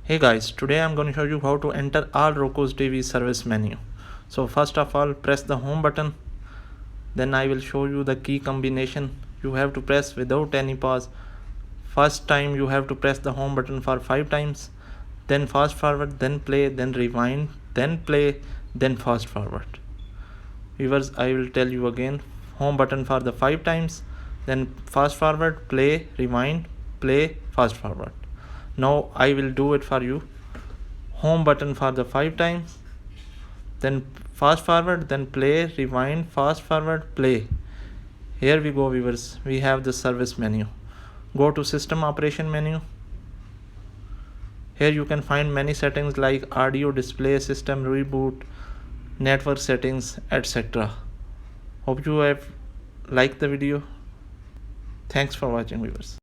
Hey guys, today I'm going to show you how to enter all Roku TV service menu. So first of all, press the home button. Then I will show you the key combination you have to press without any pause. First time you have to press the home button for 5 times. Then fast forward, then play, then rewind, then play, then fast forward. Viewers, I will tell you again. Home button for the 5 times. Then fast forward, play, rewind, play, fast forward. Now I will do it for you. Home button for the 5 times, then fast forward, then play, rewind, fast forward, play. Here we go, viewers. We have the service menu. Go to system operation menu. Here you can find many settings like audio, display, system reboot, network settings, etc. Hope you have liked the video. Thanks for watching, viewers.